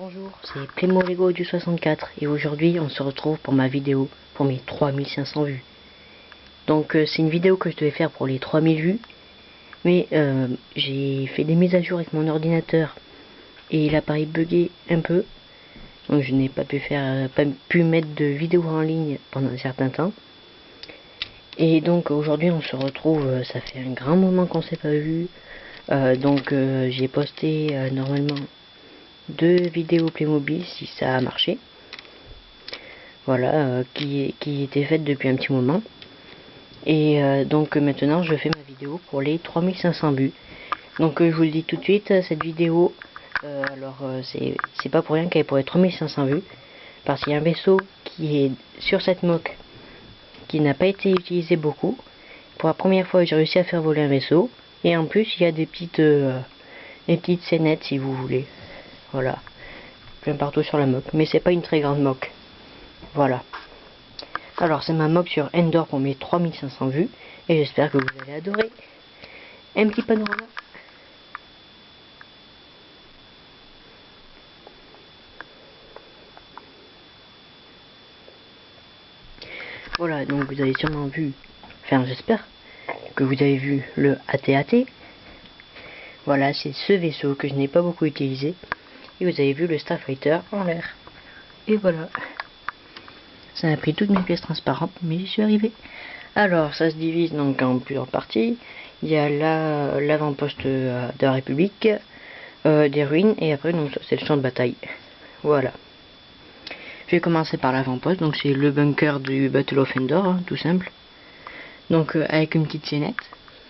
Bonjour, c'est Primo Lego du 64 et aujourd'hui on se retrouve pour ma vidéo pour mes 3500 vues. Donc c'est une vidéo que je devais faire pour les 3000 vues, mais j'ai fait des mises à jour avec mon ordinateur et l'appareil bugué un peu, donc je n'ai pas pu mettre de vidéo en ligne pendant un certain temps. Et donc aujourd'hui on se retrouve, ça fait un grand moment qu'on s'est pas vu, j'ai posté normalement 2 vidéos Playmobil si ça a marché, voilà, qui étaient faites depuis un petit moment. Et donc maintenant je fais ma vidéo pour les 3500 vues. Donc je vous le dis tout de suite, cette vidéo, c'est pas pour rien qu'elle est pour les 3500 vues, parce qu'il y a un vaisseau qui est sur cette mock qui n'a pas été utilisé beaucoup. Pour la première fois j'ai réussi à faire voler un vaisseau, et en plus il y a des petites scénettes si vous voulez, voilà, plein partout sur la mock, mais c'est pas une très grande mock. Voilà. Alors c'est ma mock sur Endor pour mes 3500 vues, et j'espère que vous allez adorer. Un petit panorama. Voilà, donc vous avez sûrement vu, enfin j'espère que vous avez vu le AT-AT. Voilà, c'est ce vaisseau que je n'ai pas beaucoup utilisé. Et vous avez vu le Starfighter en l'air. Et voilà. Ça a pris toutes mes pièces transparentes, mais j'y suis arrivé. Alors, ça se divise donc en plusieurs parties. Il y a l'avant-poste de la République, des ruines, et après, donc c'est le champ de bataille. Voilà. Je vais commencer par l'avant-poste, donc c'est le bunker du Battle of Endor, hein, tout simple. Donc, avec une petite scénette.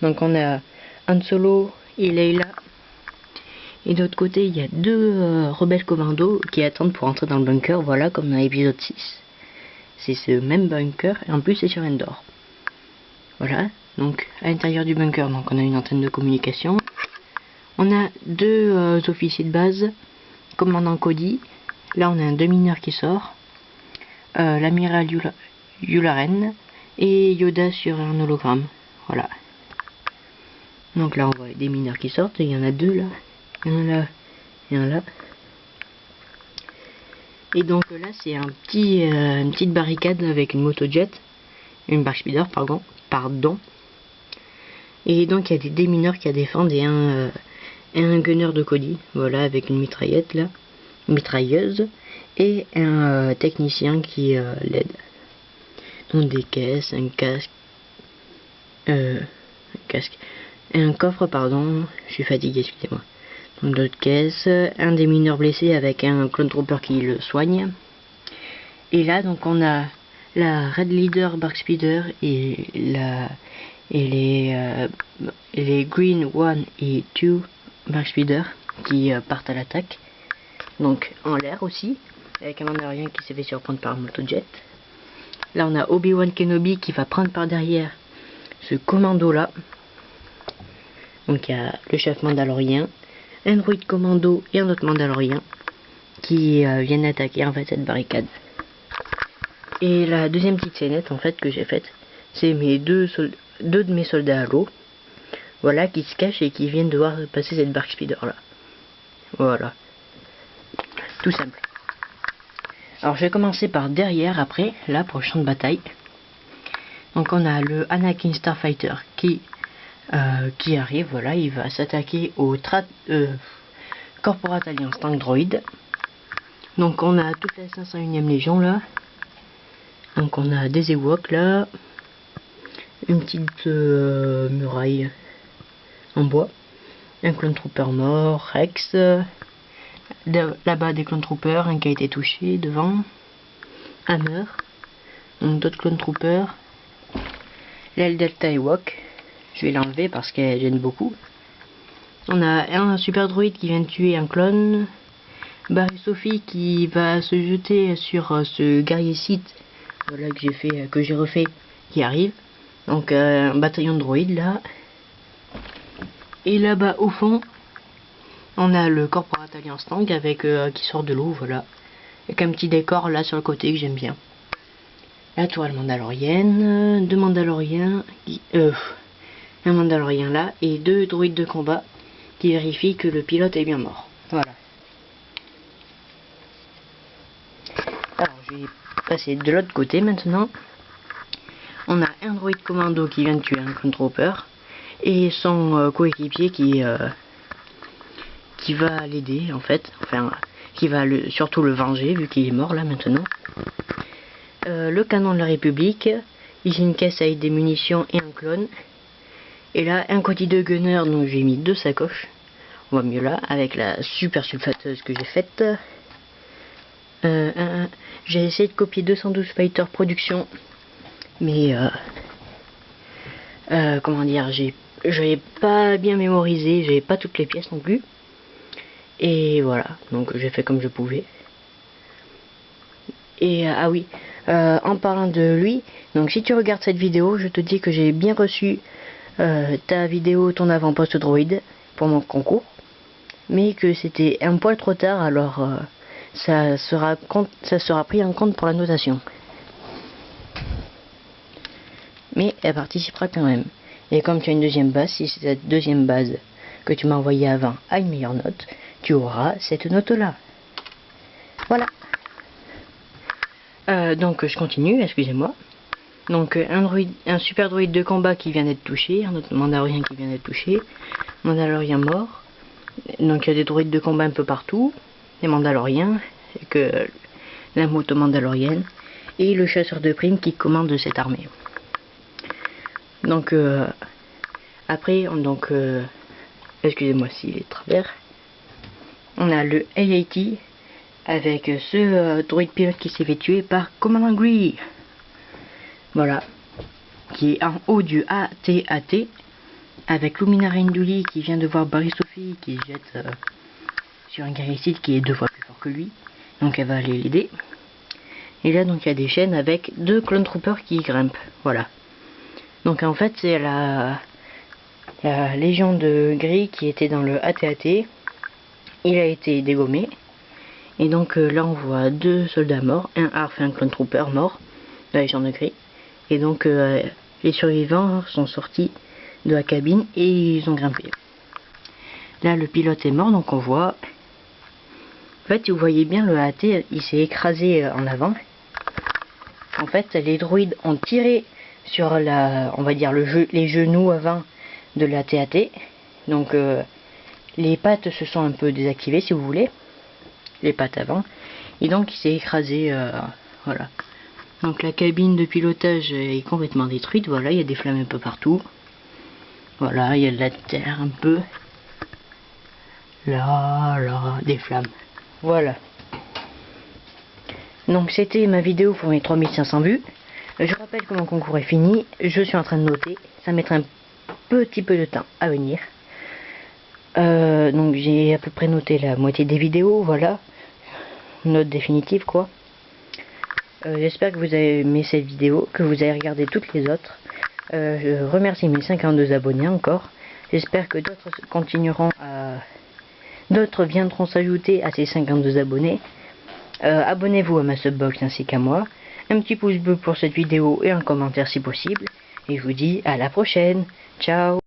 Donc, on a Han Solo et Leila. Et de l'autre côté, il y a 2 rebelles commandos qui attendent pour entrer dans le bunker, voilà, comme dans l'épisode 6. C'est ce même bunker, et en plus c'est sur Endor. Voilà, donc à l'intérieur du bunker, donc on a une antenne de communication. On a 2 officiers de base, commandant Cody. Là on a un démineur qui sort, l'amiral Yularen et Yoda sur un hologramme. Voilà. Donc là on voit les démineurs qui sortent, et il y en a 2 là. Il y en a là, il y en a là. Et donc là c'est une petite barricade avec une motojet, une bark speeder, pardon. Et donc il y a des démineurs qui défendent et un gunner de Cody, voilà, avec une mitraillette là, une mitrailleuse, et un technicien qui l'aide. Donc des caisses, un coffre, pardon, je suis fatigué, excusez-moi. Donc d'autres caisses, un démineur blessé avec un clone trooper qui le soigne. Et là donc on a la Red Leader Bark Speeder et les Green 1 et 2 Bark Speeder qui partent à l'attaque. Donc en l'air aussi, avec un Mandalorian qui s'est fait surprendre par un motojet. Là on a Obi-Wan Kenobi qui va prendre par derrière ce commando là. Donc il y a le chef Mandalorien, un droïde commando et un autre Mandalorien qui viennent attaquer en fait cette barricade. Et la deuxième petite scénette en fait que j'ai faite, c'est mes deux de mes soldats à l'eau, voilà, qui se cachent et qui viennent devoir passer cette bark speeder là. Voilà, tout simple. Alors je vais commencer par derrière après, là pour le champ de bataille. Donc on a le Anakin Starfighter qui arrive, voilà, il va s'attaquer au Corporate Alliance Tank Droid. Donc on a toute la 501e Légion là. Donc on a des Ewoks là, une petite muraille en bois, un clone trooper mort, Rex, là-bas des clone troopers, un qui a été touché devant, Hammer, donc d'autres clone troopers, l'aile Delta Ewok, je vais l'enlever parce qu'elle gêne beaucoup. On a un super droïde qui vient de tuer un clone, Barry Sophie qui va se jeter sur ce guerrier Sith, voilà, que j'ai refait, qui arrive. Donc un bataillon de droïdes là. Et là-bas au fond, on a le Corporate Alliance Tank avec qui sort de l'eau, voilà. Avec un petit décor là sur le côté que j'aime bien. La toile mandalorienne, 2 Mandaloriens, un Mandalorien là, et 2 droïdes de combat qui vérifient que le pilote est bien mort. Voilà. Alors je vais passer de l'autre côté maintenant. On a un droïde commando qui vient de tuer un Clone Trooper et son coéquipier qui va l'aider en fait, enfin qui va surtout le venger vu qu'il est mort là maintenant. Le canon de la République, ici une caisse avec des munitions et un clone. Et là un côté de gunner, donc j'ai mis 2 sacoches. On voit mieux là avec la super sulfateuse que j'ai faite. J'ai essayé de copier 212 Fighter Production, mais comment dire, j'avais pas bien mémorisé, j'avais pas toutes les pièces non plus. Et voilà, donc j'ai fait comme je pouvais. Et ah oui, en parlant de lui, donc si tu regardes cette vidéo, je te dis que j'ai bien reçu ta vidéo, ton avant-poste droïde pour mon concours, mais que c'était un poil trop tard, alors ça sera pris en compte pour la notation. Mais elle participera quand même. Et comme tu as une deuxième base, si cette deuxième base que tu m'as envoyée avant a une meilleure note, tu auras cette note-là. Voilà. Donc je continue, excusez-moi. Donc un super droïde de combat qui vient d'être touché, un autre Mandalorien qui vient d'être touché, Mandalorien mort. Donc il y a des droïdes de combat un peu partout, des Mandaloriens, que la moto Mandalorienne, et le chasseur de primes qui commande cette armée. Donc après, excusez-moi s'il est de travers, on a le AAT avec ce droïde pilote qui s'est fait tuer par Commandant Gree. Voilà, qui est en haut du AT-AT avec Luminara Induli qui vient de voir Barry Sophie qui se jette sur un guerrier qui est 2 fois plus fort que lui, donc elle va aller l'aider. Et là donc il y a des chaînes avec 2 Clone Troopers qui grimpent, voilà. Donc en fait c'est la Légion de Gris qui était dans le AT-AT, il a été dégommé. Et donc là on voit 2 soldats morts, un ARF et un Clone Trooper mort de la Légion de Gris. Et donc les survivants sont sortis de la cabine et ils ont grimpé. Là le pilote est mort, donc on voit... En fait vous voyez bien le AT, il s'est écrasé en avant. En fait les droïdes ont tiré sur on va dire les genoux avant de la AT-AT. Donc les pattes se sont un peu désactivées si vous voulez. Les pattes avant. Et donc il s'est écrasé, voilà. Donc la cabine de pilotage est complètement détruite, voilà, il y a des flammes un peu partout. Voilà, il y a de la terre un peu. Là, des flammes. Voilà. Donc c'était ma vidéo pour mes 3500 vues. Je rappelle que mon concours est fini, je suis en train de noter, ça mettra un petit peu de temps à venir. Donc j'ai à peu près noté la moitié des vidéos, voilà. Note définitive quoi. J'espère que vous avez aimé cette vidéo, que vous avez regardé toutes les autres. Je remercie mes 52 abonnés encore. J'espère que d'autres continueront à... D'autres viendront s'ajouter à ces 52 abonnés. Abonnez-vous à ma subbox ainsi qu'à moi. Un petit pouce bleu pour cette vidéo et un commentaire si possible. Et je vous dis à la prochaine. Ciao.